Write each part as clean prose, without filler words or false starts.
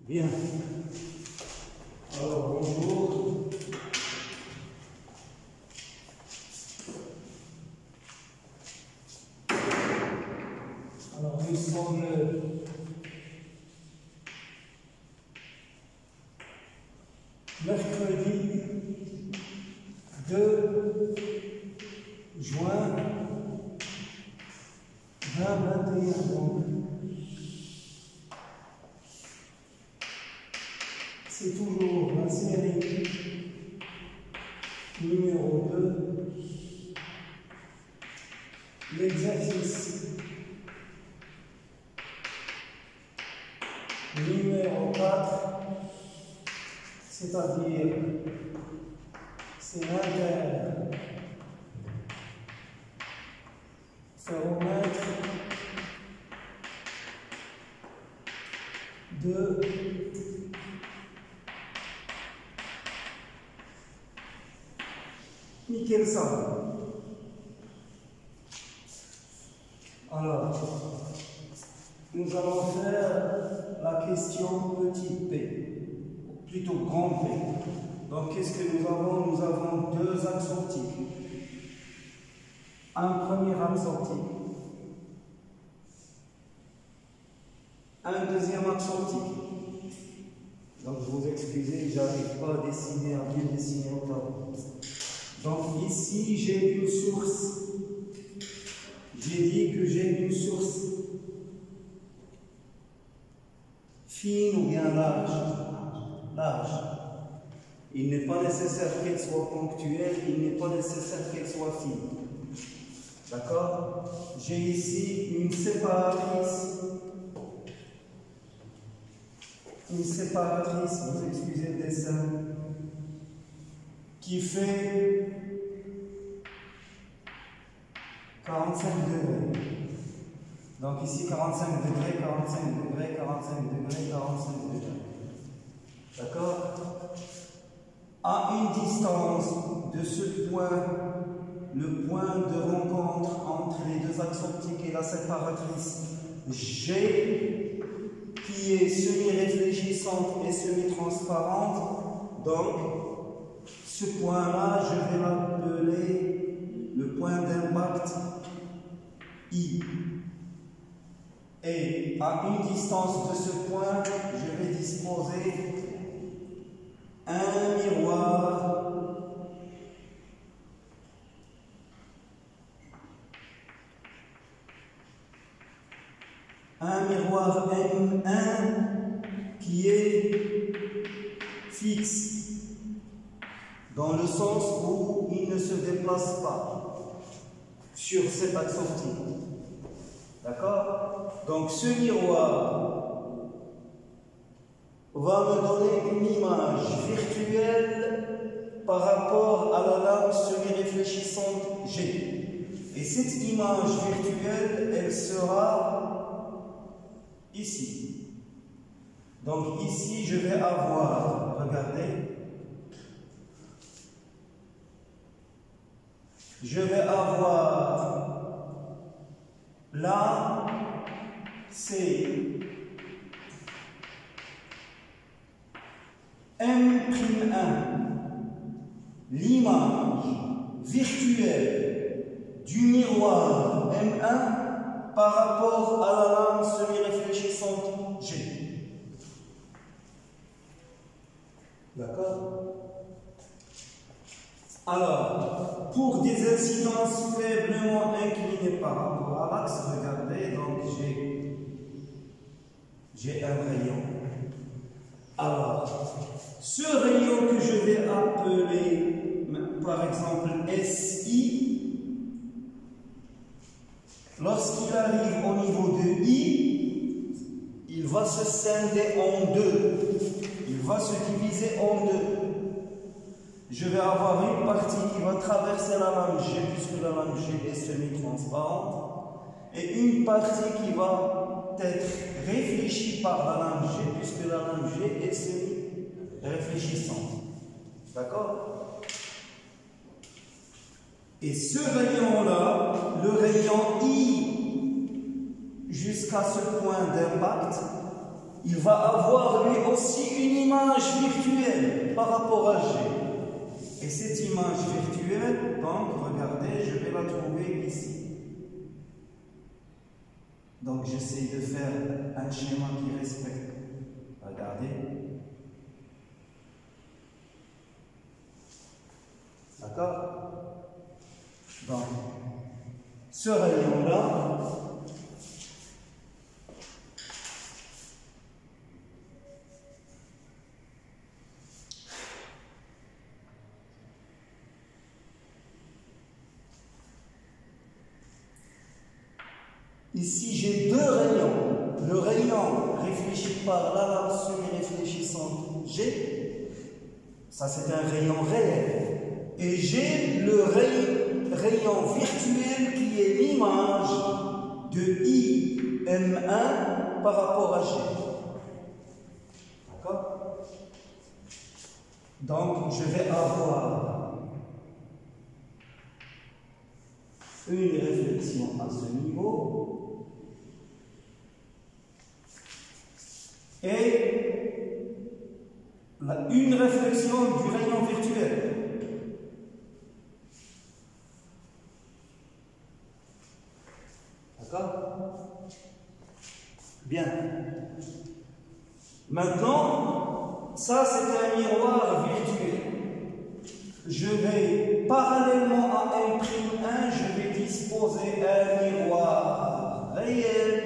Bien. Alors, bonjour. Alors, nous sommes mercredi 2 juin 2021. Donc, c'est toujours la série numéro 2, l'exercice numéro 4, c'est-à-dire c'est l'interféromètre de Michelson. Alors, nous allons faire la question petit p, plutôt grand P. Donc, qu'est-ce que nous avons? Nous avons deux axes optiques. Un premier axe optique. Un deuxième axe optique. Donc, vous excusez, j'arrive pas à dessiner, à bien dessiner au tableau. Donc, ici, j'ai une source. J'ai dit que j'ai une source fine ou bien large. Large. Il n'est pas nécessaire qu'elle soit ponctuelle, il n'est pas nécessaire qu'elle soit fine. D'accord? J'ai ici une séparatrice. Une séparatrice, vous excusez le dessin, qui fait 45 degrés. Donc ici 45 degrés, 45 degrés, 45 degrés, 45 degrés. D'accord? À une distance de ce point, le point de rencontre entre les deux axes optiques et la séparatrice G, qui est semi-réfléchissante et semi-transparente, donc ce point-là, je vais l'appeler le point d'impact I. Et à une distance de ce point, je vais disposer un miroir M1 qui est fixe, dans le sens où il ne se déplace pas sur cet axe optique. D'accord? Donc ce miroir va me donner une image virtuelle par rapport à la lampe semi-réfléchissante G. Et cette image virtuelle, elle sera ici. Donc ici, je vais avoir, regardez, je vais avoir là, c'est M'1, l'image virtuelle du miroir M1 par rapport à la lampe semi-réfléchissante G. D'accord? Alors, pour des incidences faiblement inclinées par rapport à l'axe, regardez, donc j'ai un rayon. Alors, ce rayon que je vais appeler, par exemple, SI, lorsqu'il arrive au niveau de I, il va se scinder en deux. Il va se diviser en deux. Je vais avoir une partie qui va traverser la lame G, puisque la lame G est semi-transparente, et une partie qui va être réfléchie par la lame G, puisque la lame G est semi-réfléchissante. D'accord? Et ce rayon-là, le rayon I, jusqu'à ce point d'impact, il va avoir lui aussi une image virtuelle par rapport à G. Et cette image virtuelle, donc regardez, je vais la trouver ici. Donc j'essaie de faire un schéma qui respecte. Regardez. D'accord? Donc, ce rayon-là, ici j'ai deux rayons. Le rayon réfléchi par la lame semi-réfléchissante G, ça c'est un rayon réel. Et j'ai le rayon virtuel qui est l'image de IM1 par rapport à G. D'accord? Donc je vais avoir une réflexion à ce niveau et une réflexion du rayon virtuel. D'accord? Bien. Maintenant, ça c'est un miroir virtuel. Je vais, parallèlement à M'1, je vais disposer un miroir réel.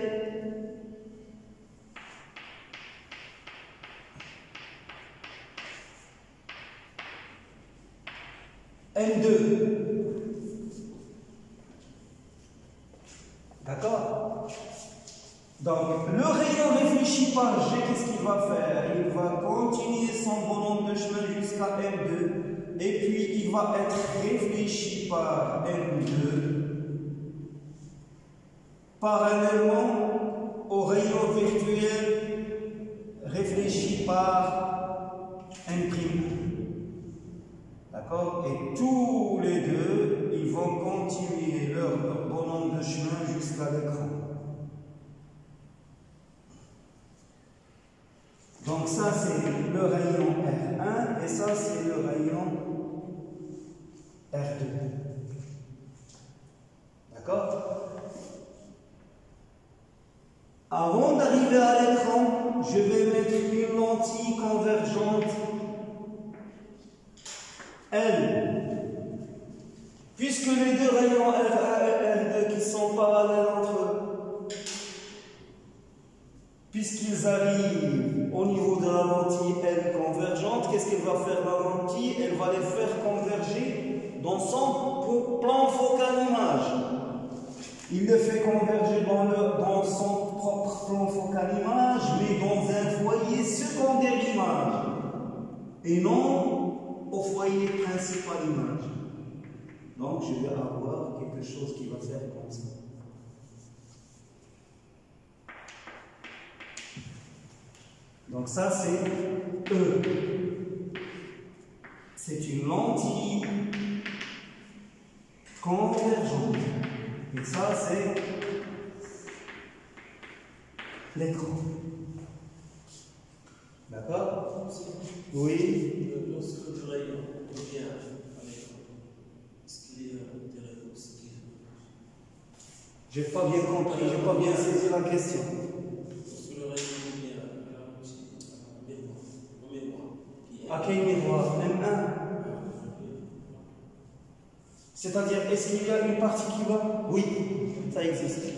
M2. D'accord? Donc, le rayon réfléchi par G, qu'est-ce qu'il va faire? Il va continuer son bonhomme de chemin jusqu'à M2, et puis il va être réfléchi par M2, parallèlement au rayon virtuel réfléchi par M'. D'accord? Et tous les deux, ils vont continuer leur bonhomme de chemin jusqu'à l'écran. Donc ça c'est le rayon R1 et ça c'est le rayon R2. D'accord? Avant d'arriver à l'écran, je vais mettre une lentille convergente L. Puisque les deux rayons R1 et R2 qui sont parallèles entre eux, puisqu'ils arrivent au niveau de la lentille L convergente, qu'est-ce qu'elle va faire la lentille? Elle va les faire converger dans son plan focal image. Il les fait converger dans son propre plan focal image, mais dans un foyer secondaire image, et non au foyer principal image. Donc je vais avoir quelque chose qui va faire comme ça. Donc ça c'est E. C'est une lentille convergente. Et ça c'est l'écran. D'accord? Oui. Lorsque le rayon revient à l'écran, est-ce qu'il y a des réponses qui... J'ai pas bien compris, j'ai pas bien saisi la question. Lorsque le rayon revient à la mémoire, au mémoire. À quel miroir? M1. C'est-à-dire, est-ce qu'il y a une partie qui va? Oui, ça existe.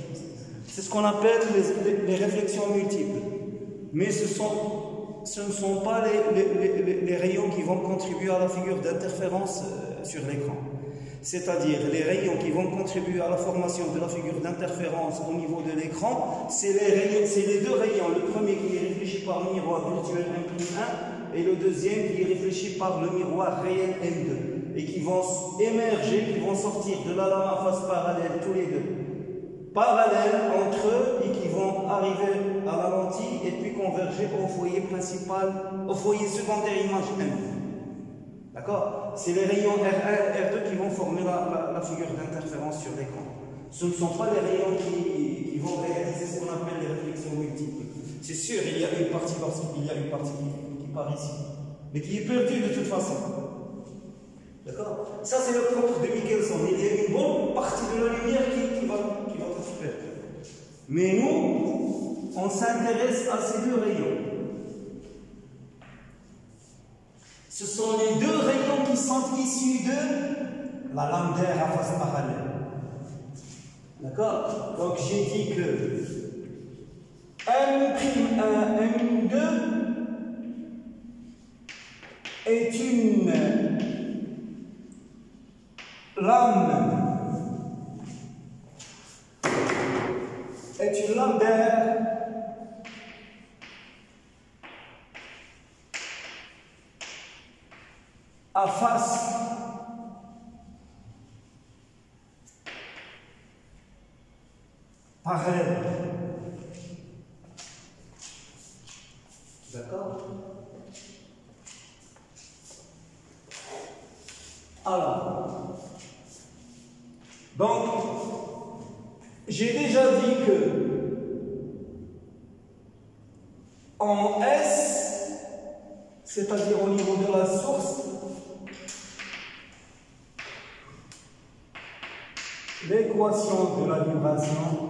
C'est ce qu'on appelle les réflexions multiples. Mais ce ne sont pas les rayons qui vont contribuer à la figure d'interférence sur l'écran. C'est-à-dire, les rayons qui vont contribuer à la formation de la figure d'interférence au niveau de l'écran, c'est les deux rayons. Le premier qui est réfléchi par le miroir virtuel M'1 et le deuxième qui est réfléchi par le miroir réel M2. Et qui vont émerger, qui vont sortir de la lame à face parallèle, tous les deux. Parallèles entre eux et qui vont arriver à la lentille et puis converger au foyer principal, au foyer secondaire image M. D'accord? C'est les rayons R1 et R2 qui vont former la figure d'interférence sur l'écran. Ce ne sont pas les rayons qui vont réaliser ce qu'on appelle les réflexions multiples. C'est sûr, il y a une partie qui part ici, mais qui est perdue de toute façon. D'accord? Ça, c'est le propre de Michelson. Il y a une bonne partie de la lumière qui va être perdue. Mais nous, on s'intéresse à ces deux rayons. Ce sont les deux rayons qui sont issus de la lame d'air à face parallèle. D'accord? Donc j'ai dit que M'1, M2 est une lame d'air à face parallèle. D'accord? Alors, donc, j'ai déjà dit que en S, c'est-à-dire au niveau de la source, l'équation de la vibration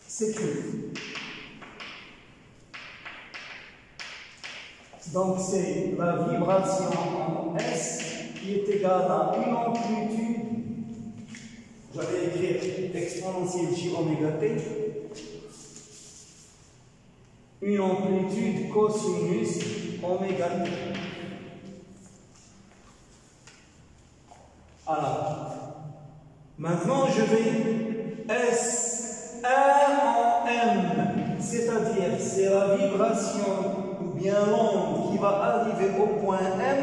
s'écrit. Donc c'est la vibration en S qui est égale à une amplitude, je vais écrire exponentielle j oméga t, une amplitude cosinus oméga t. Alors, maintenant je vais S1 en M, c'est-à-dire c'est la vibration ou bien l'onde qui va arriver au point M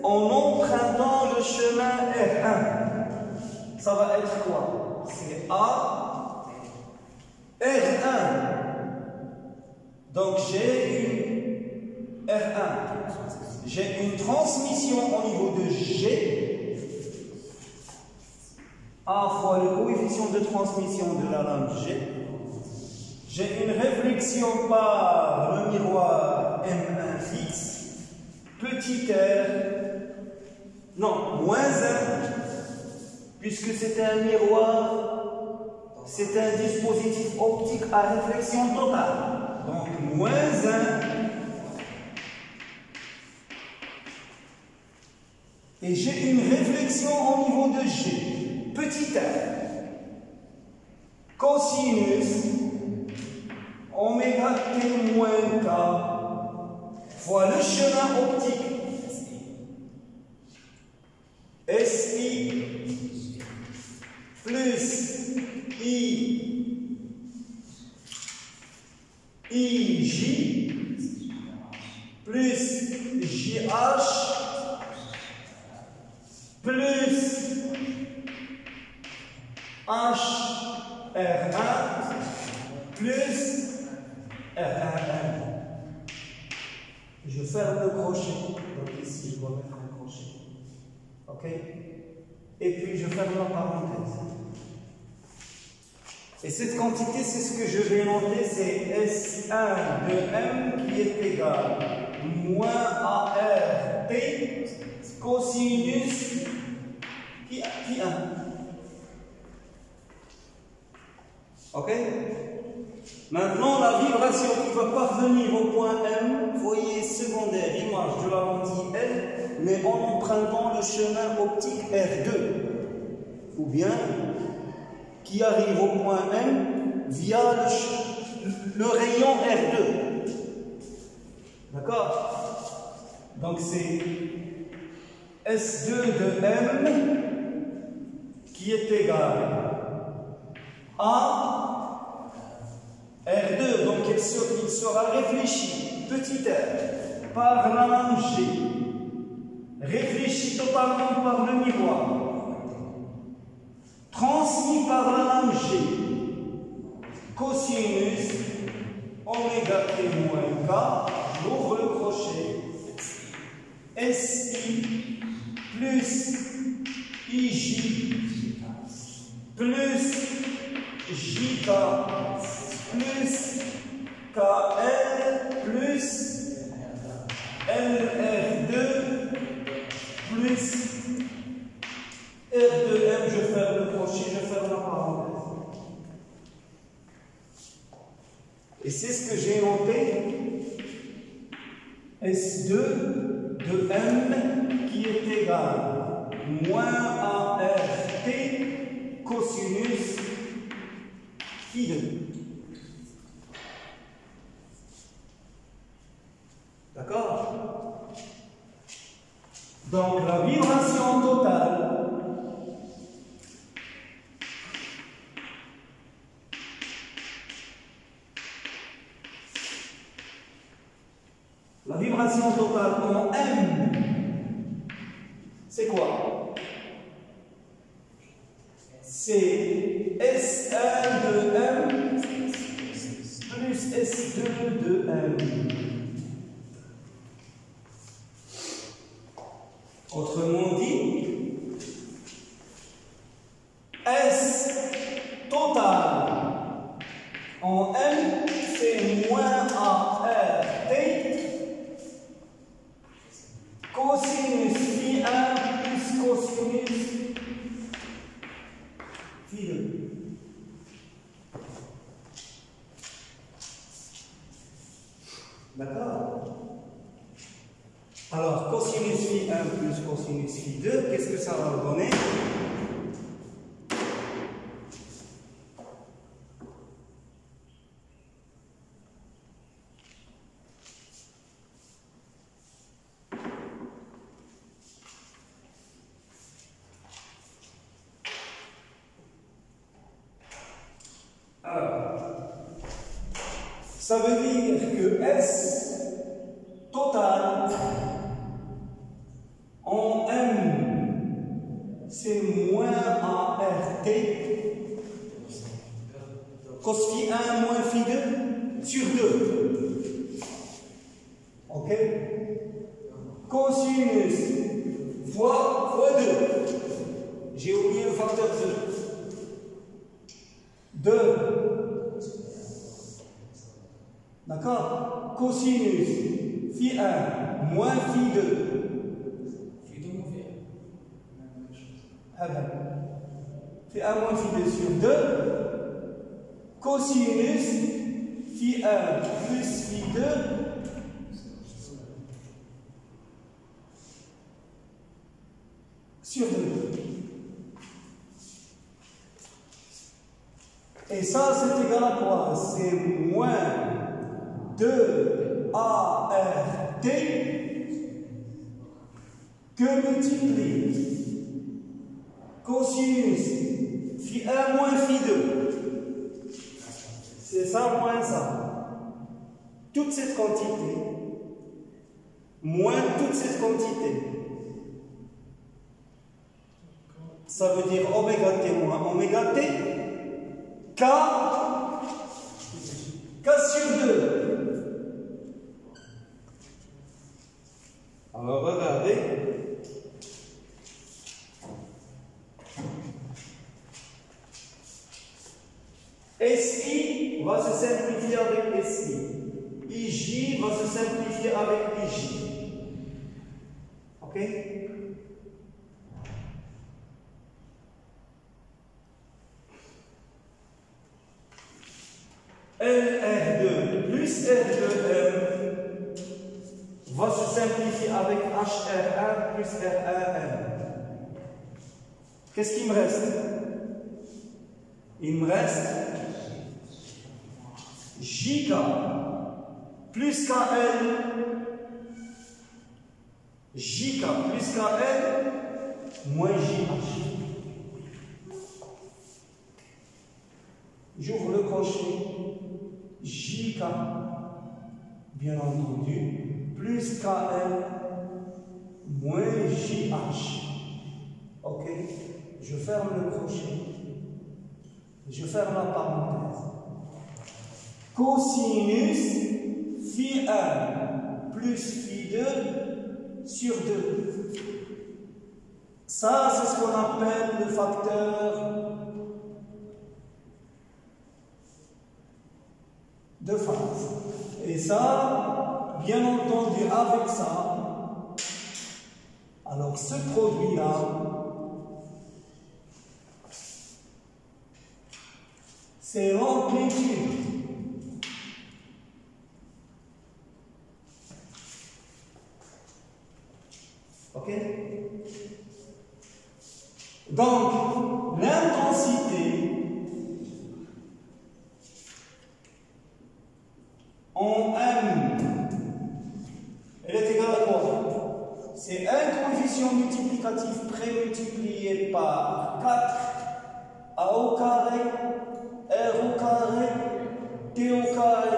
en empruntant le chemin R1. Ça va être quoi? C'est A, R1. Donc j'ai une R1. J'ai une transmission au niveau de G. A fois le coefficient de transmission de la lame G. J'ai une réflexion par le miroir M1 fixe, petit r, non, moins 1, puisque c'est un miroir, c'est un dispositif optique à réflexion totale. Donc moins 1. Et j'ai une réflexion au niveau de G. Petit r, cosinus oméga t moins k fois le chemin optique SI plus IJ plus JH plus HR1 plus R1. Je ferme le crochet. Donc ici, je dois mettre un crochet. OK? Et puis, je ferme la parenthèse. Et cette quantité, c'est ce que je vais noter, c'est S1 de M qui est égal moins ART cosinus pi 1. OK? Maintenant, la vibration qui va parvenir au point M, voyez secondaire, image de la lentille L, mais en empruntant le chemin optique R2. Ou bien, qui arrive au point M via le rayon R2. D'accord? Donc c'est S2 de M qui est égal à R2, donc il sera réfléchi, petit r, par la lame G, réfléchi totalement par le miroir, transmis par la lame G, cosinus oméga t moins k, j'ouvre le crochet, SI plus IJ plus JK plus KL plus LR2 plus R2M, je ferme le crochet, je ferme la parenthèse. Et c'est ce que j'ai noté, S2 de M qui est égal moins ART cosinus phi 2. D'accord? Donc la vibration totale en M, c'est quoi? C'est S1 de M plus S2 de M. Autrement dit, S total en M, c'est moins ART cosinus phi 1 plus cosinus phi 2. D'accord? Alors, cosinus phi 1 plus cosinus phi 2, qu'est-ce que ça va donner? Ça veut dire que S total en M, c'est moins ART cos phi 1 moins phi 2 sur 2. Ok? Cosinus fois 2. J'ai oublié le facteur 2. 2. D'accord? Cosinus phi 1 moins phi 2. Phi 2 moins phi 1. Phi 1 moins phi 2 sur 2. Cosinus phi 1 plus phi 2 sur 2. Et ça, c'est égal à quoi? C'est moins 2 ART que multiplie cosinus phi 1 moins phi 2. C'est ça moins ça. Toute cette quantité moins toute cette quantité. Ça veut dire oméga t moins oméga t K sur 2. Alors regardez. SI va se simplifier avec SI. IJ va se simplifier avec IJ. Ok? LR2 plus R2M va se simplifier avec HR1 plus R1M. Qu'est-ce qu'il me reste? Il me reste JK plus KL, JK plus KL moins JH. J'ouvre le crochet, JK, bien entendu, plus KL moins JH. Ok? Je ferme le crochet. Je ferme la parenthèse. Cosinus phi 1 plus phi 2 sur 2. Ça, c'est ce qu'on appelle le facteur de phase. Et ça, bien entendu, avec ça, alors ce produit-là, c'est l'amplitude. Ok? Donc, l'intensité en M, elle est égale à quoi? C'est un coefficient multiplicatif prémultiplié par 4 A au carré, R au carré, T au carré,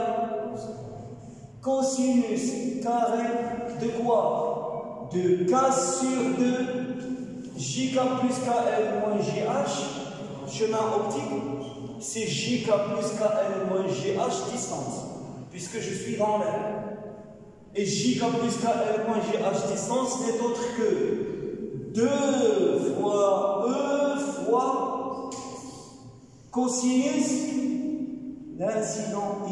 cosinus carré de quoi? De K sur 2, JK plus KL moins GH, chemin optique, c'est JK plus KL moins GH distance, puisque je suis dans l'air. Et JK plus KL moins GH distance n'est autre que 2 fois E fois cosinus l'incident I.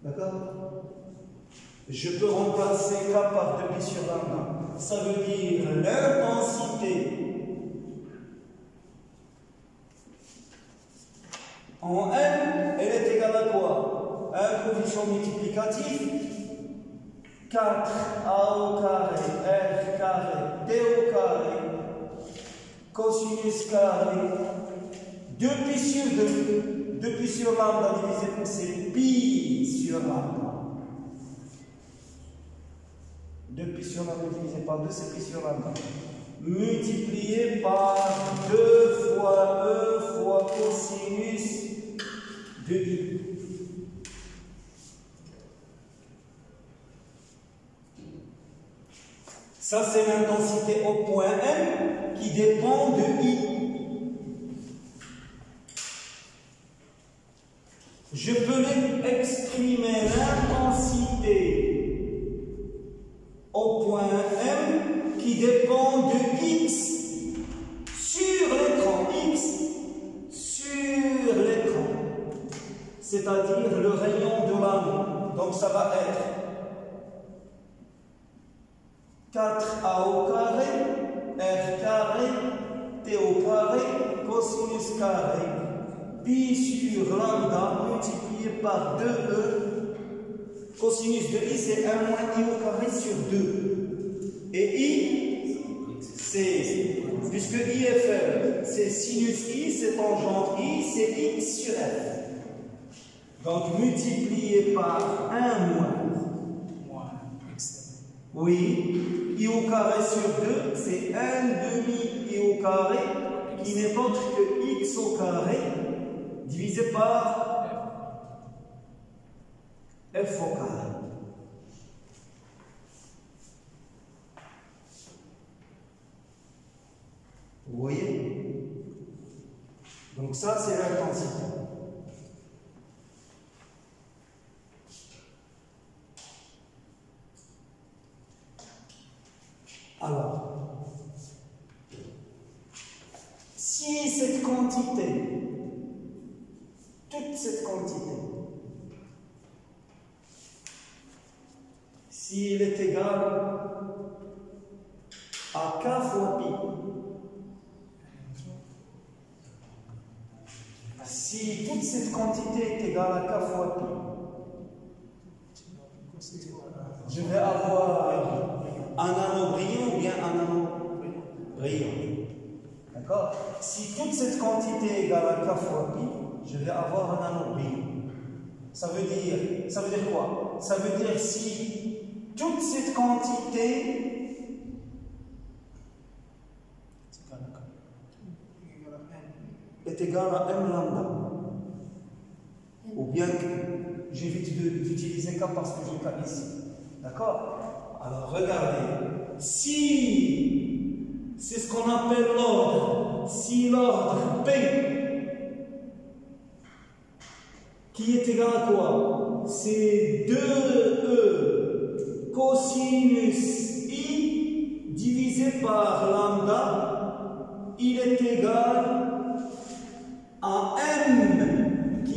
D'accord? Je peux remplacer K par 2pi sur lambda. Ça veut dire l'intensité en M, elle est égale à quoi? Un coefficient multiplicatif 4 A au carré, R carré, T au carré, cosinus carré, 2pi sur 2, 2pi sur lambda divisé par c'est pi sur lambda. 2pi sur lambda divisé par 2, c'est pi sur lambda. Multiplié par 2 fois E fois cosinus de I. Ça, c'est l'intensité au point M qui dépend de I. Je peux exprimer l'intensité au point M qui dépend de X sur l'écran. X sur l'écran. C'est-à-dire le rayon de l'angle. Donc ça va être 4A au carré, R carré, T au carré, cosinus carré, pi sur lambda multiplié par 2E. Cosinus de I, c'est 1 moins I au carré sur 2. Et I, c'est, puisque I est faible, c'est sinus I, c'est tangente I, c'est X sur F. Donc multiplié par 1 moins. Oui, I au carré sur 2, c'est 1 demi I au carré, qui n'est autre que X au carré, divisé par F au carré. Vous voyez? Donc ça, c'est l'intensité. Alors, si cette quantité, toute cette quantité, s'il est égal à K fois pi, si toute cette quantité est égale à K fois pi, je vais avoir un anneau brillant ou bien un anneau brillant. D'accord? Si toute cette quantité est égale à K fois pi, je vais avoir un anneau brillant. Ça veut dire quoi? Ça veut dire si toute cette quantité est égale à M lambda, ou bien j'évite d'utiliser K parce que j'ai K ici. D'accord? Alors regardez, si c'est ce qu'on appelle l'ordre, si l'ordre P qui est égal à quoi? C'est 2E cosinus I divisé par lambda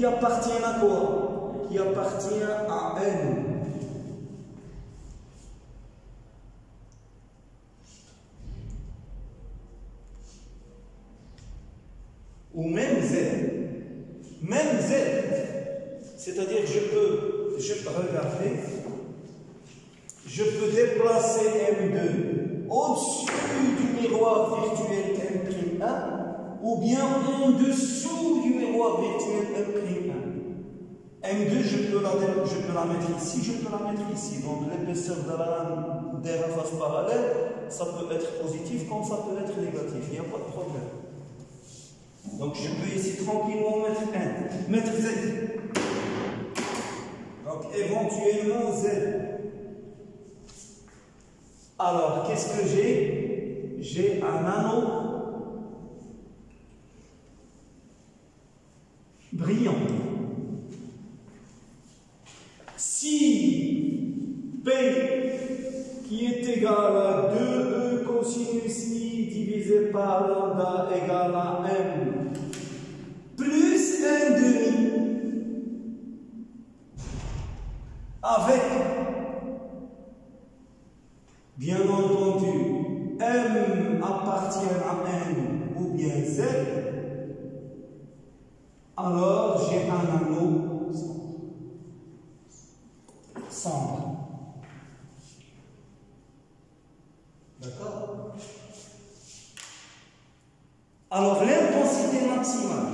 appartiennent à quoi? Qui appartient à N. Ou même Z. Même Z. C'est-à-dire que je peux regarder, je peux déplacer M2 au-dessus du miroir virtuel M'1 ou bien en dessous du miroir virtuel M'1. M2, je peux la mettre ici, je peux la mettre ici. Donc l'épaisseur de la lame d'air à face parallèle, ça peut être positif comme ça peut être négatif. Il n'y a pas de problème. Donc je peux ici tranquillement mettre 1, mettre Z. Donc éventuellement Z. Alors qu'est-ce que j'ai? J'ai un anneau brillant. Si P qui est égal à 2E cosinus I divisé par lambda égale à M plus 1 demi avec, bien entendu, M appartient à N ou bien Z, alors j'ai un anneau sombre. D'accord? Alors l'intensité maximale.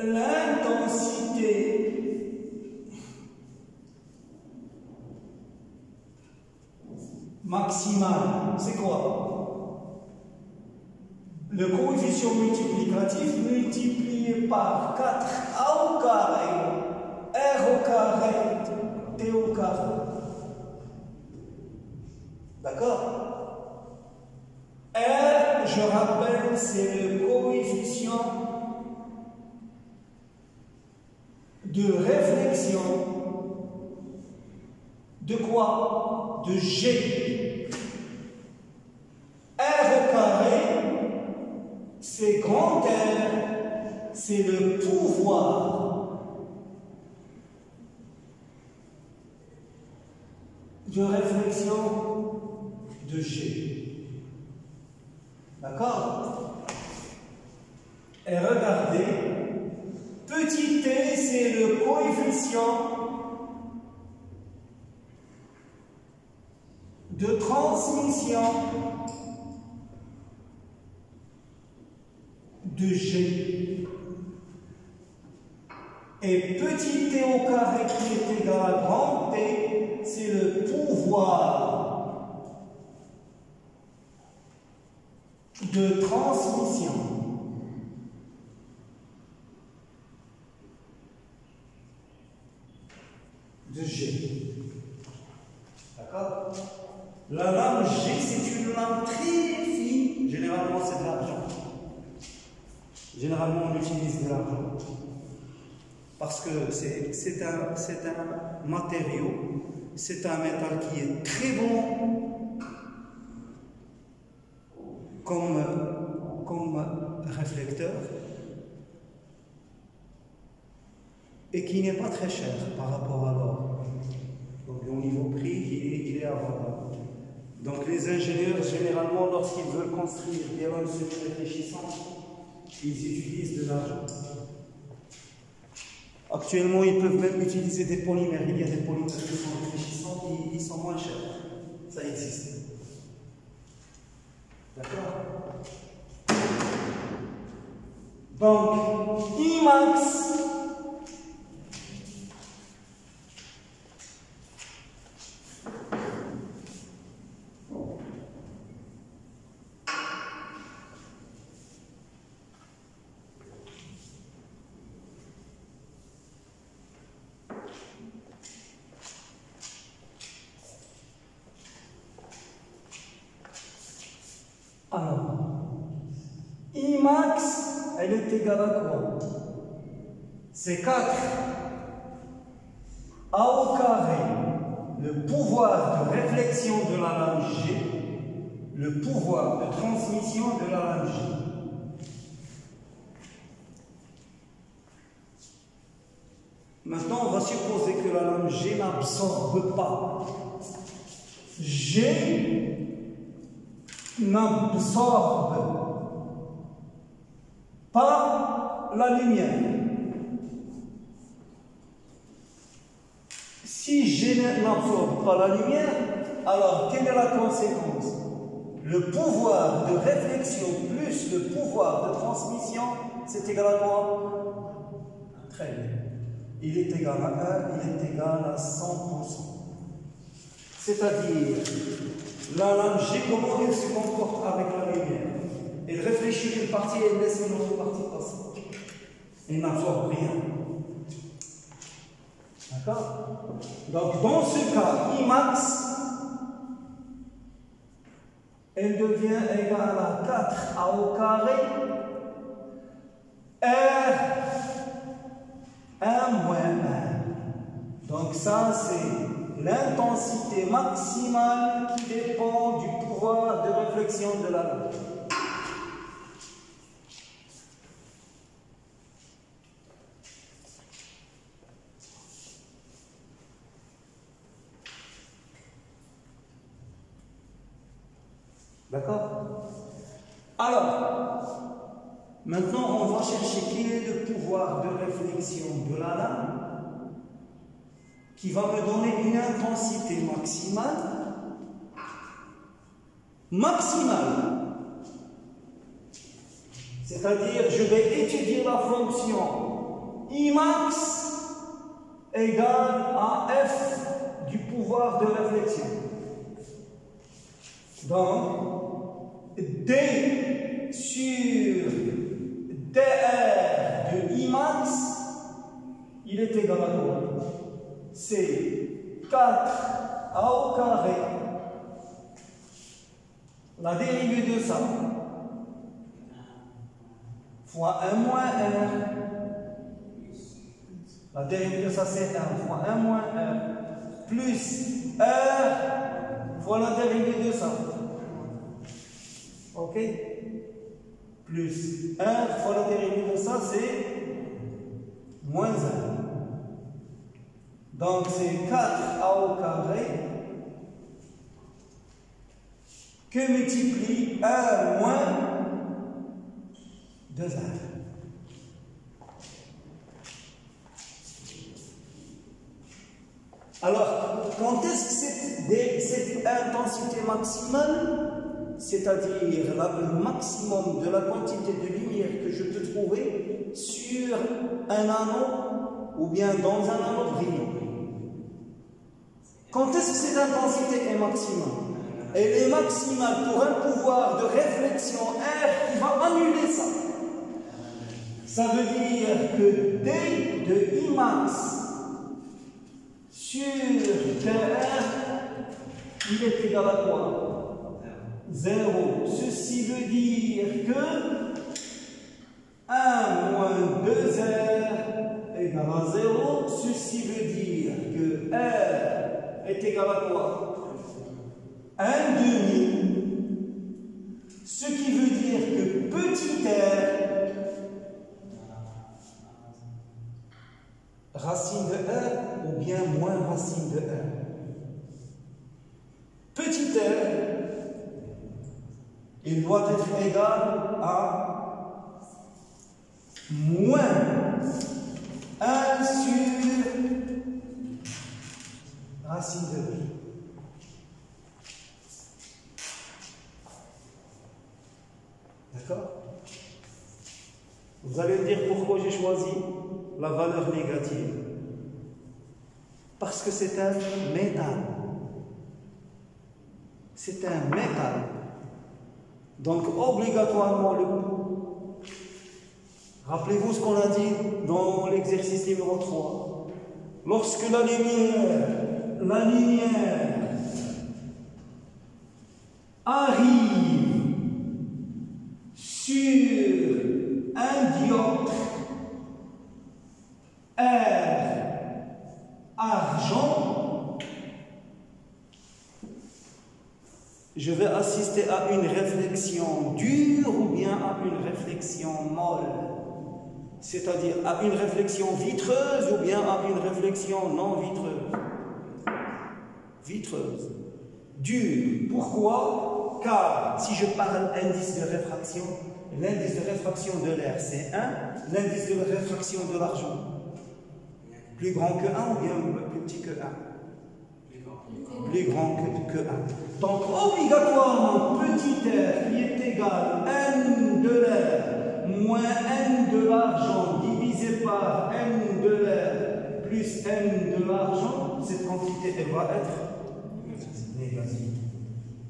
L'intensité maximale, c'est quoi? Le coefficient multiplicatif multiplié par 4A au carré, R au carré, T au carré. D'accord? R, je rappelle, c'est le coefficient de réflexion de quoi? De G. R au carré, c'est grand R, c'est le pouvoir de réflexion de G. D'accord? Et regardez, petit t, c'est le coefficient de transmission de G. Et petit t au carré qui est égal à grand T, c'est le pouvoir de transmission de G. D'accord? La lame G, c'est une lame très fine. Généralement, c'est de l'argent. Généralement, on utilise de l'argent. Parce que c'est un matériau, c'est un métal qui est très bon comme réflecteur et qui n'est pas très cher par rapport à l'or. Donc au niveau prix, il est abordable. Donc les ingénieurs, généralement, lorsqu'ils veulent construire des lames semi-réfléchissantes, ils utilisent de l'argent. Actuellement, ils peuvent même utiliser des polymères. Il y a des polymères qui sont réfléchissants, ils sont moins chers. Ça existe. D'accord? Donc, Imax. Alors, Imax, elle est égale à quoi? C'est 4 A au carré, le pouvoir de réflexion de la lame G, le pouvoir de transmission de la lame G. Maintenant, on va supposer que la lame G n'absorbe pas. G n'absorbe pas la lumière. Si G n'absorbe pas la lumière, alors quelle est la conséquence? Le pouvoir de réflexion plus le pouvoir de transmission, c'est égal à quoi? Très bien. Il est égal à 1, il est égal à 100%. C'est-à-dire, la lame G, comment elle se comporte avec la lumière? Elle réfléchit une partie et elle laisse une autre partie passer. Elle n'absorbe rien. D'accord? Donc, dans ce cas, Imax, elle devient égale à 4A au carré R 1 moins 1. Donc ça, c'est l'intensité maximale qui dépend du pouvoir de réflexion de la lame. D'accord? Alors, maintenant, on va chercher quel est le pouvoir de réflexion de la lame qui va me donner une intensité maximale. C'est-à-dire, je vais étudier la fonction Imax égale à F du pouvoir de réflexion. Donc, D sur dr de Imax, il est égal à quoi? C'est 4A au carré, la dérivée de ça, fois 1 moins R. La dérivée de ça, c'est 1 fois 1 moins R, plus R fois la dérivée de ça. Ok? Plus 1 fois la dérivée de ça, c'est moins 1. Donc c'est 4A au carré que multiplie 1 moins 2R. Alors, quand est-ce que cette intensité maximale, c'est-à-dire le maximum de la quantité de lumière que je peux trouver sur un anneau ou bien dans un anneau brillant, quand est-ce que cette intensité est maximale? Elle est maximale pour un pouvoir de réflexion R qui va annuler ça. Ça veut dire que D de Imax sur dr, il est égal à quoi? 0. Ceci veut dire que 1 moins 2R égale à 0. Ceci veut dire que R est égal à quoi? 1 demi. Ce qui veut dire que petit r, racine de r ou bien moins racine de r. Petit r, il doit être égal à moins 1 sur racine de r. D'accord? Vous allez me dire pourquoi j'ai choisi la valeur négative. Parce que c'est un métal. C'est un métal. Donc, obligatoirement, rappelez-vous ce qu'on a dit dans l'exercice numéro 3. Lorsque la lumière arrive sur un dioptre R argent, je vais assister à une réflexion dure ou bien à une réflexion molle. C'est-à-dire à une réflexion vitreuse ou bien à une réflexion non vitreuse. Vitreuse. Dure. Pourquoi? Car si je parle d'indice de réfraction, l'indice de réfraction de l'air c'est 1, l'indice de réfraction de l'argent, plus grand que 1 ou bien plus petit que 1? Plus grand que 1. Donc obligatoirement, petit r qui est égal à n de l'air moins n de l'argent divisé par n de l'air plus n de l'argent, cette quantité elle va être négative.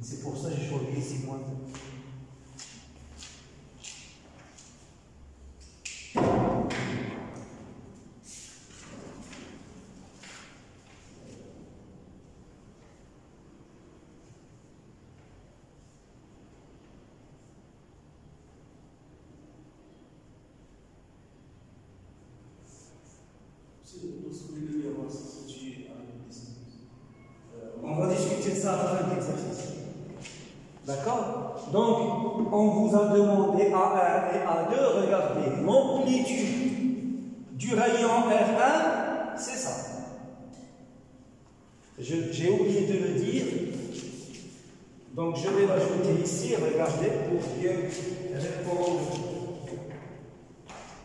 C'est pour ça que j'ai choisi ici moins 2. On va discuter ça à la fin de l'exercice. D'accord? Donc, on vous a demandé A1 et A2, regardez, l'amplitude du rayon R1, c'est ça. J'ai oublié de le dire. Donc, je vais l'ajouter ici, regardez, pour bien répondre.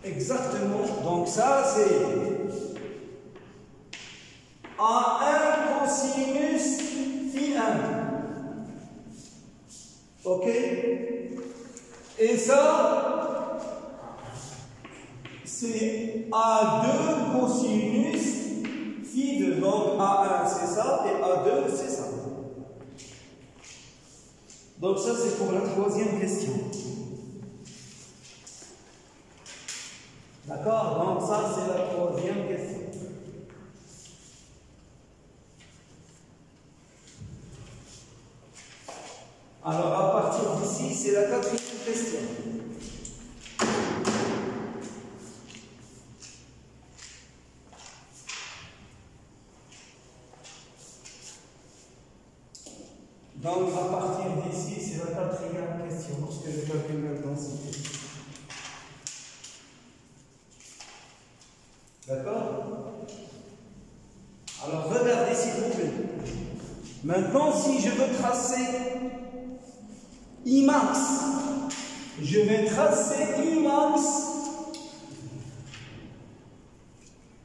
Exactement. Donc, ça, c'est A1 cosinus phi 1. Ok? Et ça, c'est A2 cosinus phi 2. Donc A1 c'est ça et A2 c'est ça. Donc ça c'est pour la troisième question. D'accord? Donc ça c'est la troisième question. Alors, à partir d'ici, c'est la quatrième question. Donc, à partir d'ici, c'est la quatrième question, lorsque je calcule l'intensité. D'accord? Alors, regardez s'il vous plaît. Maintenant, si je veux tracer Imax, je vais tracer Imax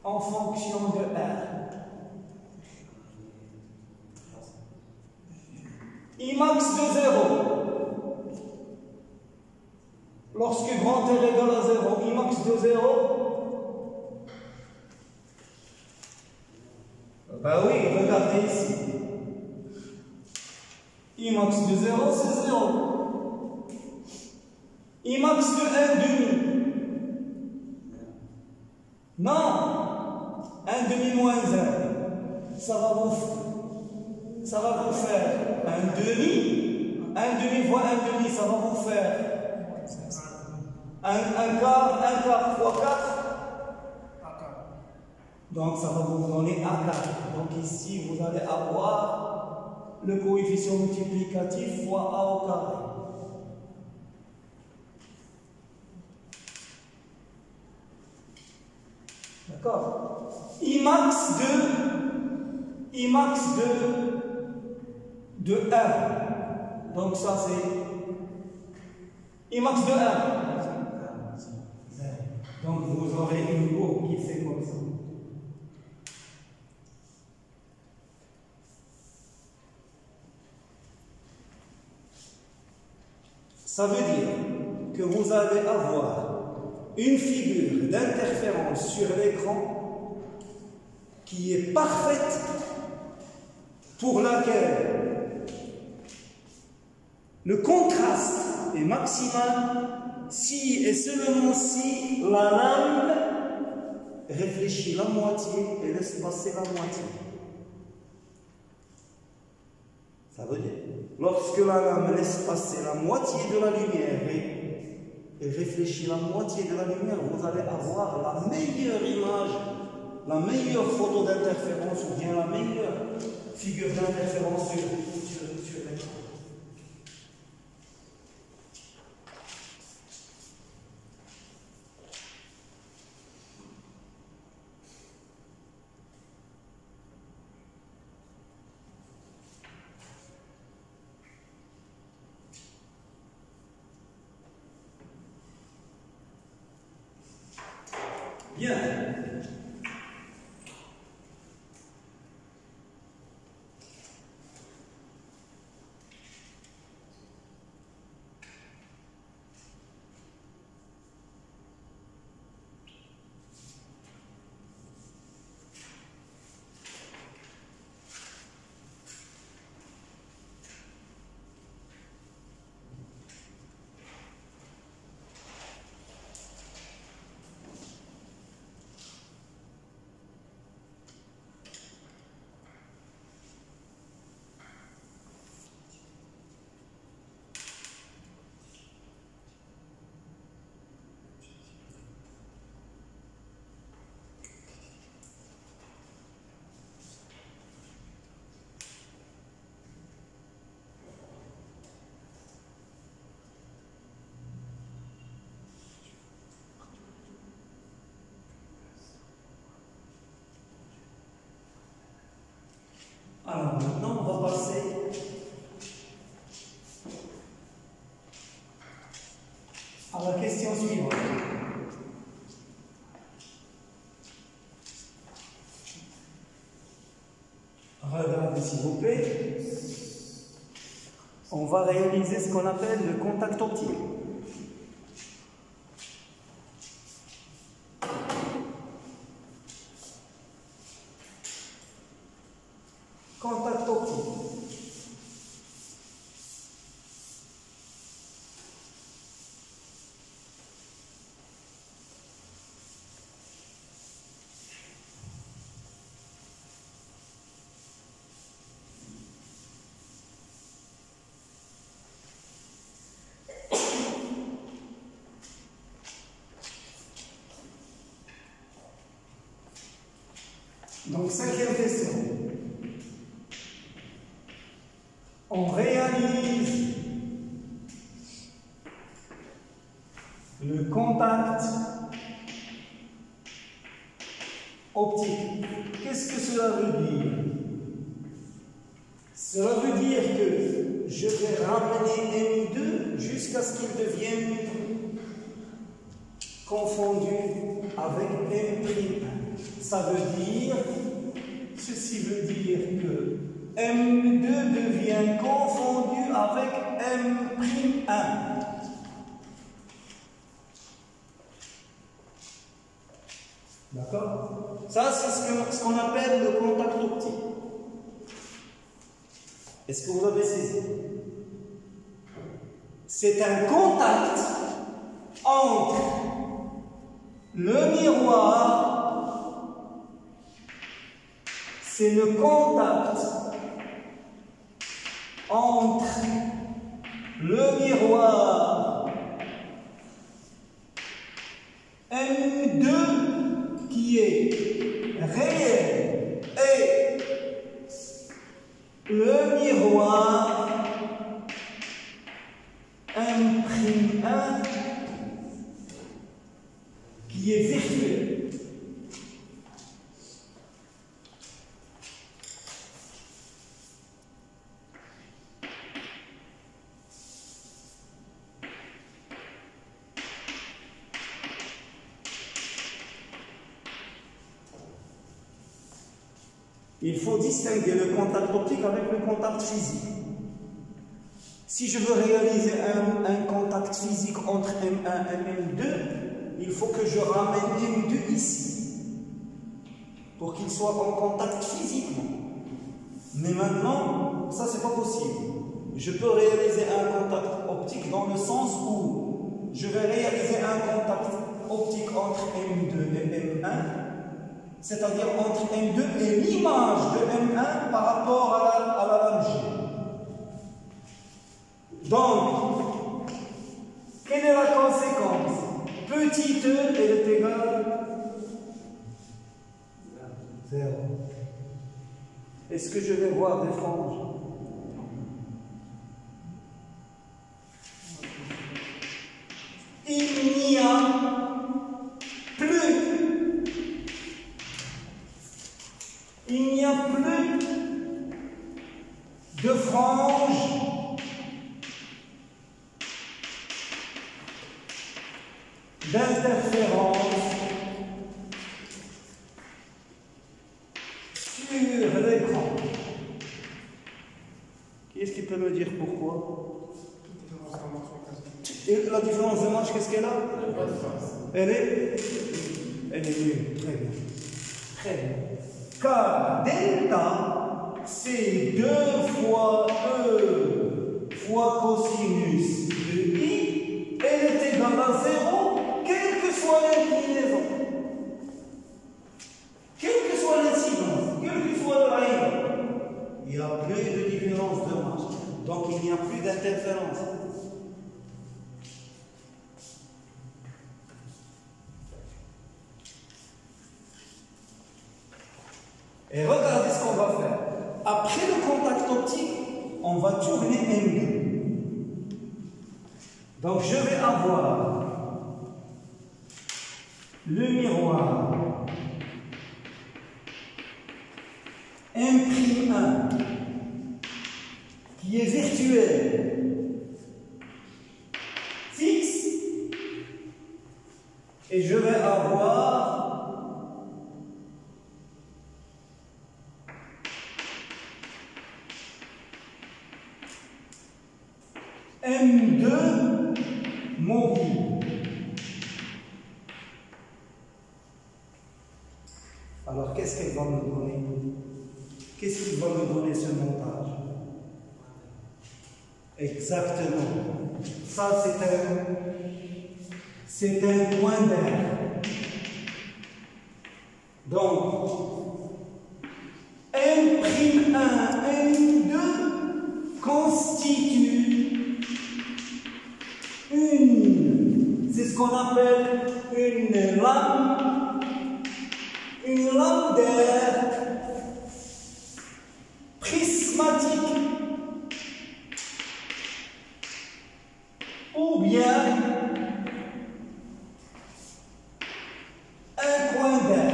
en fonction de R. Imax de 0. Lorsque grand R égale à 0, Imax de 0. Ben oui, regardez ici. Imax de 0, c'est 0. Imax de 1 demi. Non. 1 demi moins 1. Ça va vous faire 1 demi. 1 demi fois 1 demi, ça va vous faire un quart fois 4. Donc ça va vous donner A4. Donc ici, vous allez avoir le coefficient multiplicatif fois A au carré. D'accord? Imax de 1. Donc ça c'est Imax de 1. Donc vous aurez une courbe qui fait comme ça. Ça veut dire que vous allez avoir une figure d'interférence sur l'écran qui est parfaite, pour laquelle le contraste est maximal si et seulement si la lame réfléchit la moitié et laisse passer la moitié. Ça veut dire, lorsque la lame laisse passer la moitié de la lumière et réfléchit la moitié de la lumière, vous allez avoir la meilleure image, la meilleure photo d'interférence ou bien la meilleure figure d'interférence sur l'écran. Bien. Alors maintenant, on va passer à la question suivante. Regardez s'il vous plaît. On va réaliser ce qu'on appelle le contact optique. Contact optique. Donc, cinquième question. On réalise le contact optique. Qu'est-ce que cela veut dire? Cela veut dire que je vais ramener M2 jusqu'à ce qu'il devienne confondu avec M'1. Ça veut dire, ceci veut dire que M2 devient confondu avec M'1. D'accord? Ça, c'est ce qu'on appelle le contact optique. Est-ce que vous l'avez saisi? C'est un contact entre le miroir. C'est le contact entre le miroir M2 qui est réel et le miroir M'1 qui est virtuel. Il faut distinguer le contact optique avec le contact physique. Si je veux réaliser un contact physique entre M1 et M2, il faut que je ramène M2 ici, pour qu'il soit en contact physiquement. Mais maintenant, ça c'est pas possible. Je peux réaliser un contact optique dans le sens où je vais réaliser un contact optique entre M2 et M1, c'est-à-dire entre M2 et l'image de M1 par rapport à la lame G. Donc, quelle est la conséquence? Petit e est égal à 0. Est-ce que je vais voir des franges? Il n'y a plus. Il n'y a plus de franges d'interférence sur l'écran. Qui est-ce qui peut me dire pourquoi? Et la différence de marche, qu'est-ce qu'elle a? Elle est nulle. Très bien. Très bien. Car delta, c'est 2 fois E fois cosinus de I. Elle est égale à 0, quelle que soit l'inclinaison. Quelle que soit l'incidence, quelle que soit le rayon. Il n'y a plus de différence de marche. Donc il n'y a plus d'interférence. Et regardez ce qu'on va faire. Après le contact optique, on va tourner M2. Donc je vais avoir le miroir M'1 qui est virtuel, fixe, et je vais avoir M2 mobile. Alors qu'est-ce qu'elle va me donner? Qu'est-ce qu'il va me donner ce montage? Exactement. Ça c'est un point d'air. Donc M'1, M2 constitue c'est ce qu'on appelle une lame d'air prismatique ou bien un coin d'air.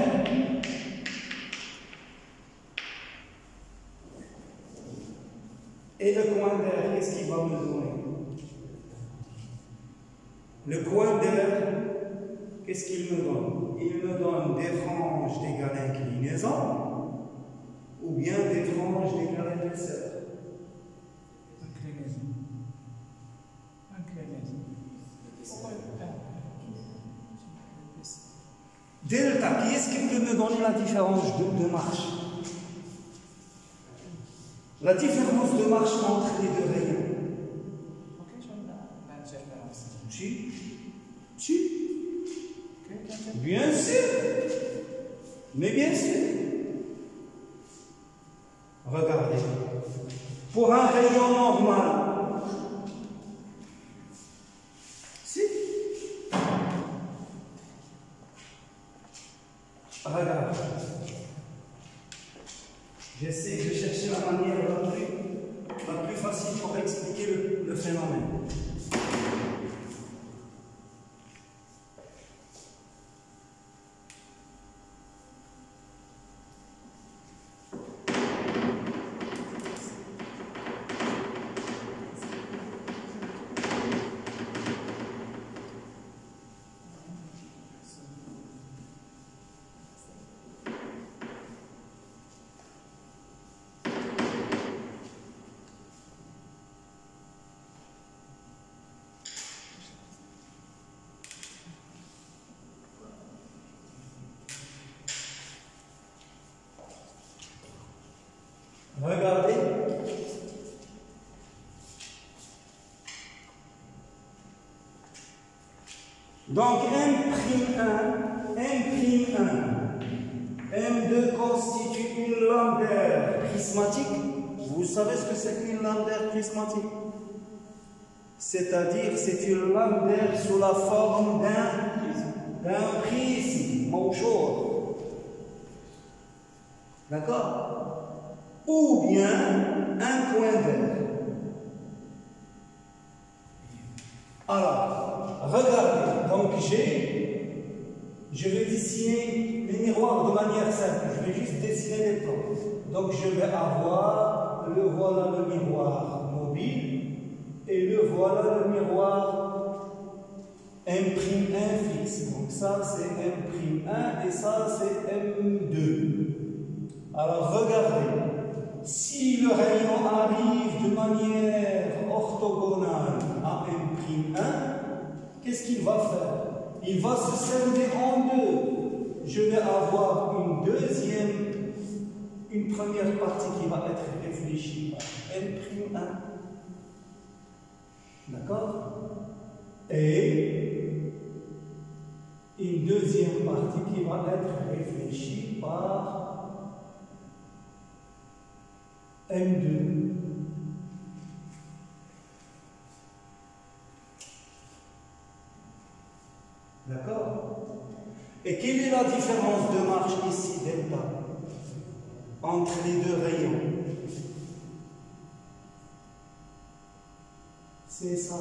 Et le coin d'air, qu'est-ce qu'il va me donner? Le coin d'air, qu'est-ce qu'il me donne? Il me donne des franges d'égale inclinaison ou bien des franges d'égale épaisseur. Inclinaison. Delta, qui est-ce qui peut me donner la différence de marche? La différence de marche entre les deux rayons. Si. Bien sûr. Mais bien sûr. Regardez. Pour un rayon normal. Si. Regarde. J'essaie de chercher la manière la plus facile pour expliquer le phénomène. Regardez. Donc M'1, M2 constitue une lame d'air prismatique. Vous savez ce que c'est qu'une lame d'air prismatique? C'est-à-dire c'est une lame d'air sous la forme d'un prisme, mawjour. D'accord? Ou bien un coin d'air. Alors, regardez, donc je vais dessiner les miroirs de manière simple, je vais juste dessiner les plans. Donc je vais avoir, voilà le miroir mobile, et voilà le miroir M'1 fixe. Donc ça c'est M'1 et ça c'est M2. Alors regardez. '1', qu'est-ce qu'il va faire? Il va se scinder en deux. Je vais avoir une première partie qui va être réfléchie par N'1. D'accord? Et une deuxième partie qui va être réfléchie par M2. D'accord? Et quelle est la différence de marche ici, delta, entre les deux rayons? C'est ça.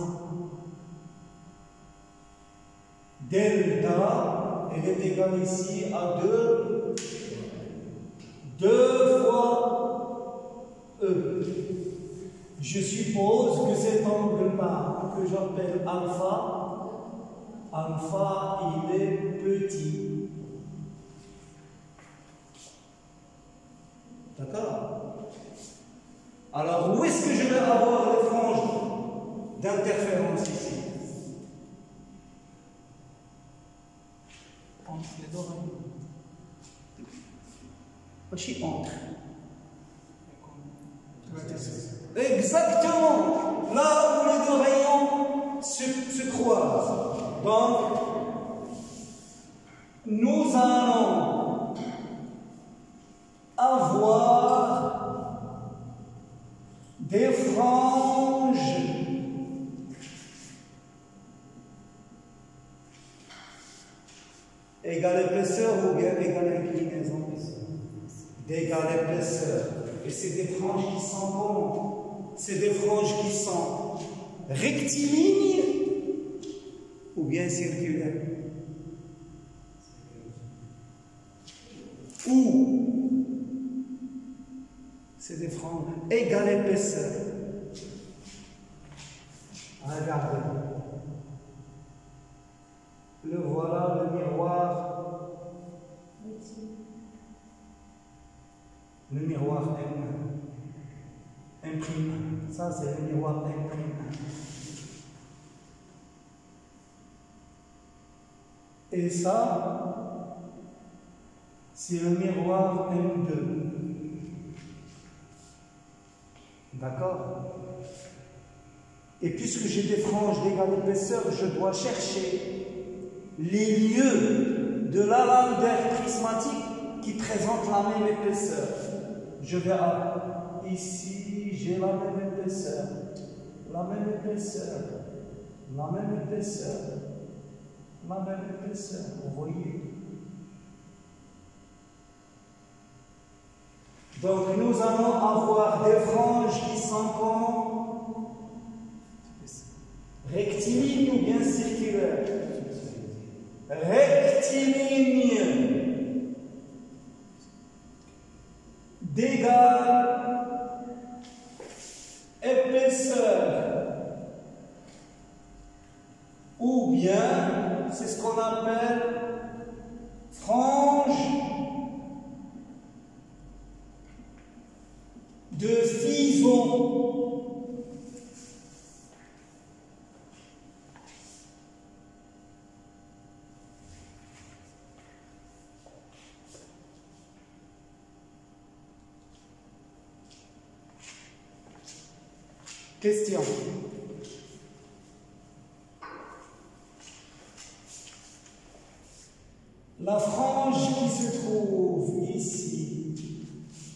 Delta, elle est égale ici à 2 fois E. Je suppose que cet angle-là, que j'appelle alpha, il est petit. D'accord? Alors, où est-ce que je vais avoir les franges d'interférence ici? Entre les deux rayons. Aussi entre. Exactement. Là où les deux rayons se croisent. Donc, nous allons avoir des franges égale épaisseur ou bien égale inclinaison? D'égale épaisseur. Et c'est des franges qui sont comment? C'est des franges qui sont rectilignes ou bien circulaires? Ou c'est des franges égale épaisseur. Regardez. Le voilà, le miroir. Le miroir M1. Ça, c'est le miroir M1. Et ça, c'est le miroir M2. D'accord? Et puisque j'ai des franges d'égale épaisseur, je dois chercher les lieux de la lame d'air prismatique qui présente la même épaisseur. Je vais ici, j'ai la même épaisseur, la même épaisseur, la même épaisseur, la même épaisseur. Vous voyez? Donc nous allons avoir des franges qui sont comment? Rectilignes ou bien circulaires? Rectilignes. D'égale épaisseur, ou bien c'est ce qu'on appelle frange de Fison. Question. La frange qui se trouve ici,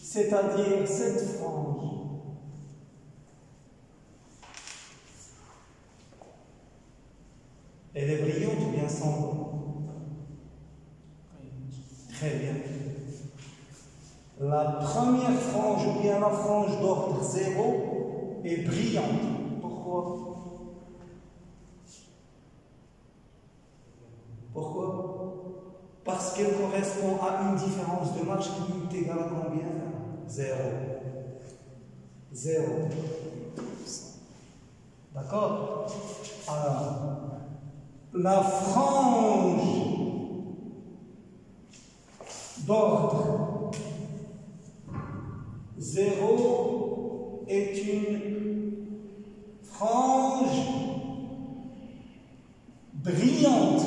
c'est-à-dire cette frange, elle est brillante ou bien sombre? Très bien. La première frange ou bien la frange d'ordre 0 est brillante. Pourquoi? Pourquoi? Parce qu'elle correspond à une différence de marche qui est égale à combien? 0. 0. D'accord? Alors, la frange d'ordre 0 est une frange brillante.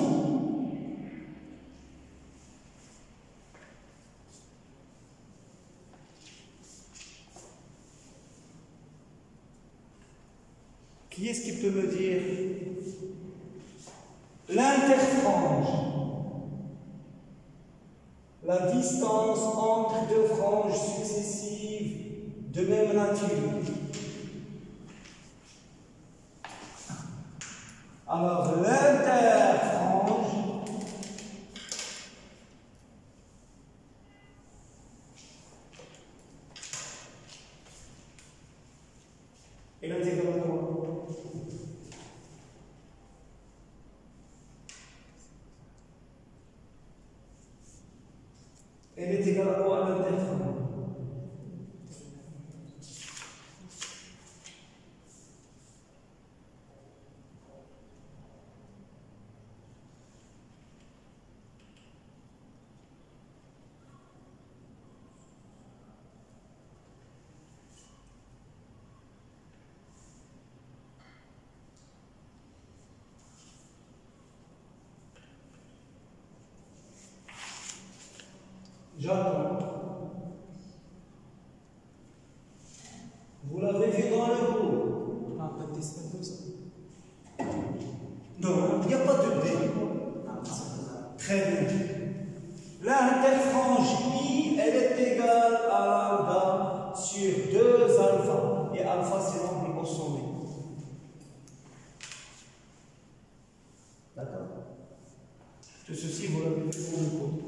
Qui est-ce qui peut me dire l'interfrange? La distance entre deux franges successives de même nature. Alors, l'interfrange, elle est égale à quoi? Elle est égale à quoi, l'interfrange? J'attends. Vous l'avez vu dans le cours? Ah, pas de dessin comme ça. Non, il n'y a pas de D. Très bien. L'interfrange I, elle est égale à lambda sur 2 alpha. Et alpha, c'est l'angle au sommet. D'accord? Tout ceci, vous l'avez vu dans le cours.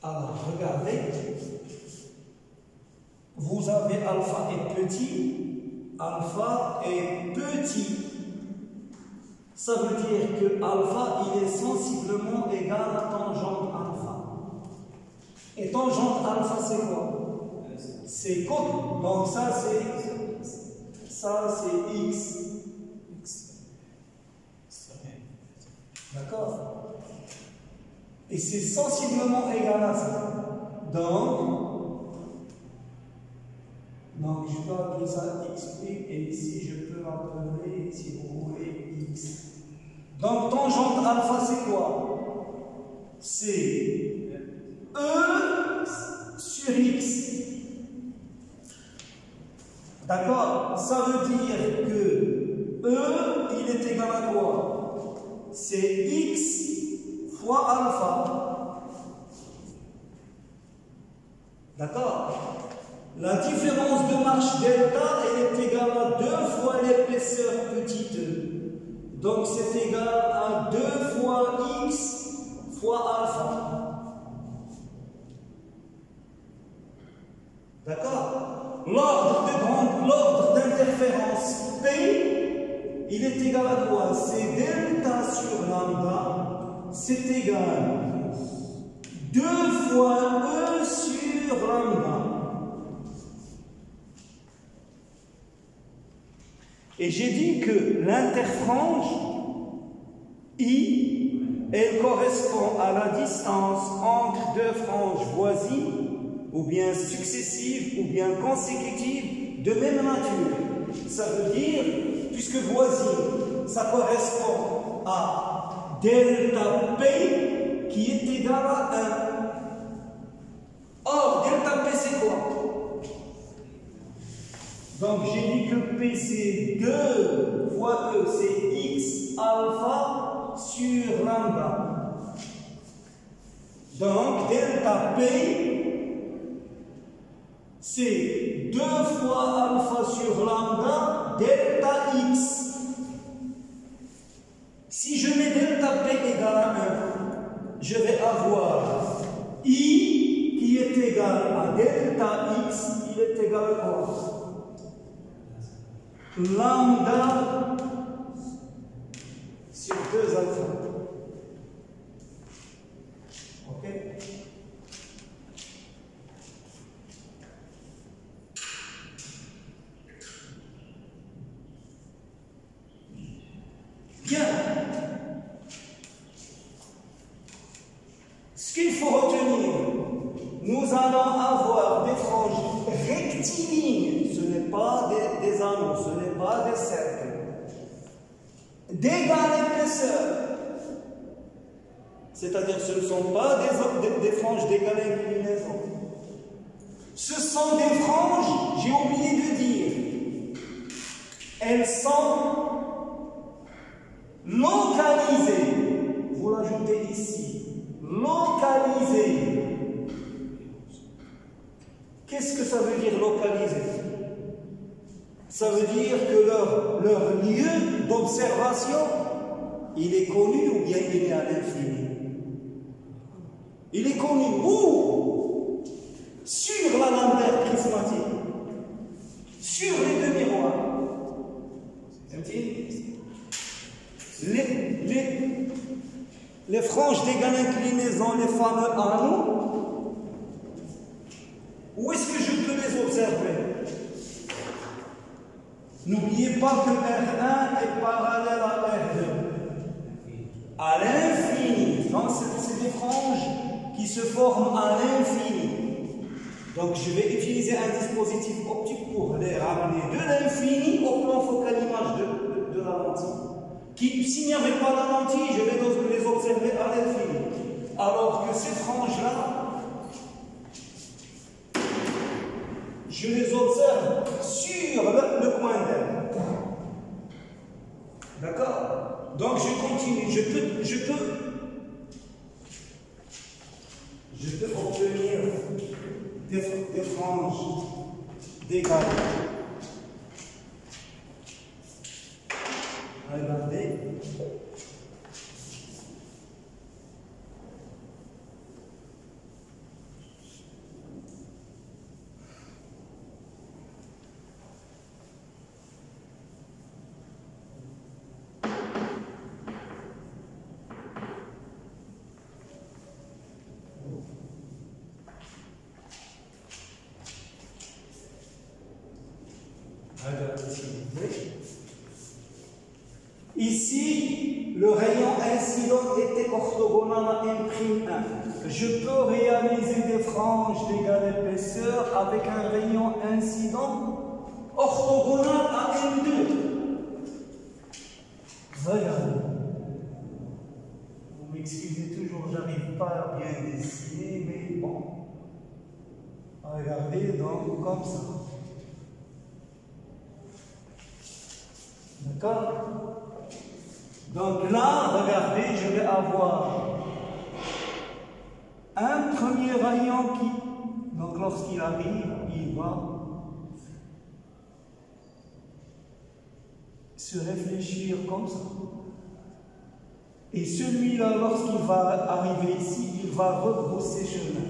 Alors, regardez, vous avez alpha est petit, alpha est petit. Ça veut dire que alpha, il est sensiblement égal à tangente alpha. Et tangente alpha, c'est quoi? C'est côte. Donc ça, c'est x. D'accord? Et c'est sensiblement égal à ça. Donc je peux appeler ça xp, et ici je peux appeler, si vous voulez, x. Donc tangente alpha, c'est quoi? C'est E sur x. D'accord? Ça veut dire que E, il est égal à quoi? C'est x fois alpha. D'accord? La différence de marche delta, elle est égale à 2 fois l'épaisseur petite e. Donc c'est égal à 2 fois x fois alpha. D'accord? L'ordre d'interférence P, il est égal à quoi? C'est delta sur lambda. C'est égal 2 fois E sur lambda. Et j'ai dit que l'interfrange I, elle correspond à la distance entre deux franges voisines, ou bien successives, ou bien consécutives, de même nature. Ça veut dire, puisque voisine, ça correspond à delta P qui est égal à 1. Or, delta P c'est quoi? Donc j'ai dit que P c'est 2 fois E, c'est x alpha sur lambda. Donc delta P c'est 2 fois alpha sur lambda delta x. Si je mets delta P égale à 1, je vais avoir I qui est égal à delta x, il est égal à quoi? Lambda sur 2 alpha. Ok? Bien. Ce qu'il faut retenir, nous anneaux, ce n'est pas des cercles, d'égale épaisseur. C'est-à-dire ce ne sont pas des franges d'égale inclinaison. Ce sont des franges, j'ai oublié de dire, elles sont localisées. Vous l'ajoutez ici, localisées. Qu'est-ce que ça veut dire localisées? Ça veut dire que leur lieu d'observation, il est connu ou bien il est à l'infini? Il est connu où? Sur la lanterne prismatique, sur les deux miroirs. Les franges d'égale inclinaison, les fameux anneaux, où est-ce que je peux les observer? N'oubliez pas que R1 est parallèle à R2. À l'infini. Donc, c'est des franges qui se forment à l'infini. Donc, je vais utiliser un dispositif optique pour les ramener de l'infini au plan focal image de la lentille. S'il n'y avait pas la lentille, je vais les observer à l'infini. Alors que ces franges-là, je les observe sur le coin d'air. D'accord? Donc je continue. Je peux obtenir des franges d'égale. Regardez. Ici, le rayon incident était orthogonal à M'1. Je peux réaliser des franges d'égale épaisseur avec un rayon incident orthogonal à M2. Regardez. Vous m'excusez toujours, j'arrive pas à bien dessiner, mais bon. Regardez donc comme ça. D'accord? Donc là, regardez, je vais avoir un premier rayon qui, donc lorsqu'il arrive, il va se réfléchir comme ça. Et celui-là, lorsqu'il va arriver ici, il va rebrousser chemin.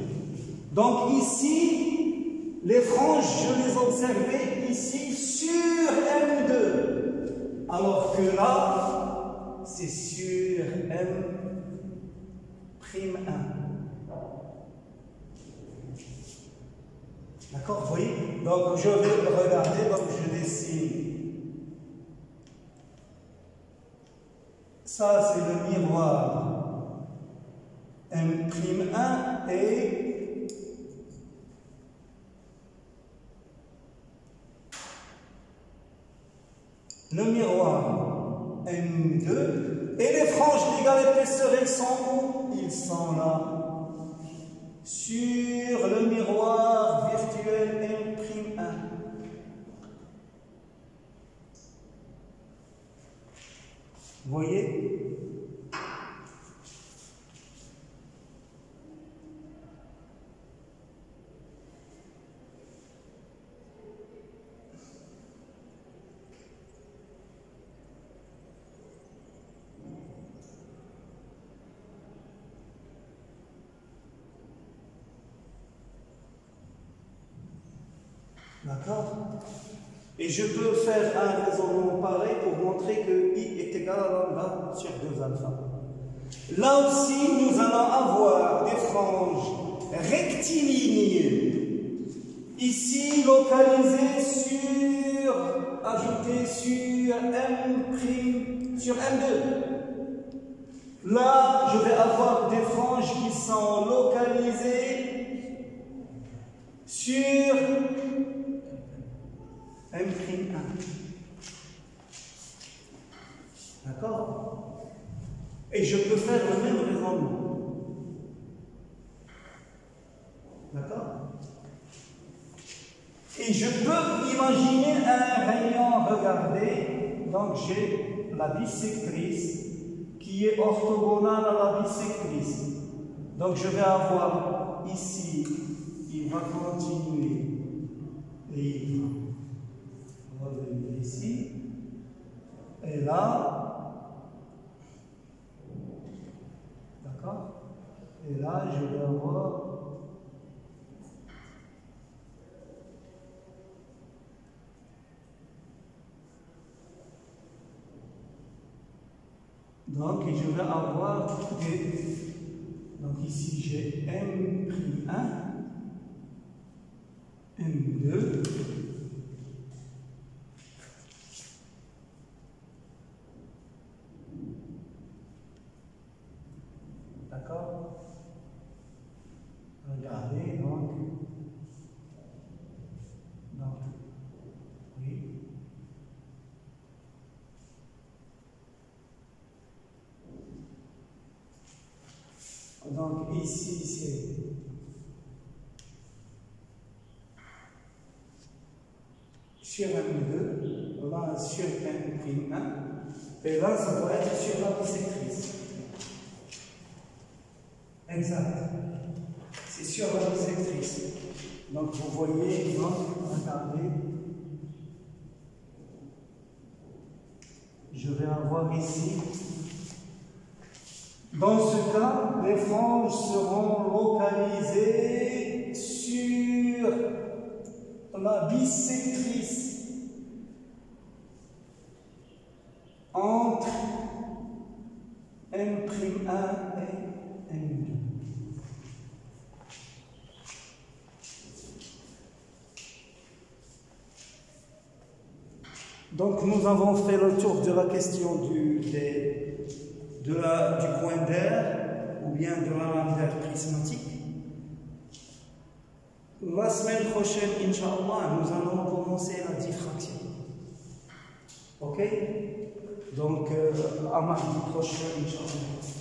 Donc ici, les franges, je les observais ici sur M2. Alors que là, c'est sur M'1. D'accord, vous voyez? Donc je vais regarder, donc je dessine. Ça, c'est le miroir M'1 et le miroir M2 et les franges d'égale épaisseur, elles sont où? Ils sont là, sur le miroir virtuel M'1. Vous voyez? D'accord? Et je peux faire un raisonnement pareil pour montrer que I est égal à lambda sur 2 alpha. Là aussi, nous allons avoir des franges rectilignes. Ici, localisées sur, ajoutées sur M', sur M2. Là, je vais avoir des franges qui sont localisées sur M'1. D'accord? Et je peux faire le même raisonnement. D'accord? Et je peux imaginer un rayon, regardez, donc j'ai la bissectrice qui est orthogonale à la bissectrice. Donc je vais avoir ici, il va continuer et il va revenir ici. Et là, d'accord? Et là, je vais avoir donc je vais avoir des. Donc ici j'ai M'1, M2, d'accord? Regardez donc, oui. Donc ici c'est sur M2, là sur M'1, et là ça doit être sur la bissectrice. Exact. C'est sur la bissectrice. Donc vous voyez, donc, regardez, je vais avoir ici. Dans ce cas, les franges seront localisées sur la bissectrice entre M'1 et M2. Donc nous avons fait le tour de la question du point d'air ou bien de la lame d'air prismatique. La semaine prochaine, Inch'Allah, nous allons commencer la diffraction. Ok? Donc, à mardi prochain, Inch'Allah.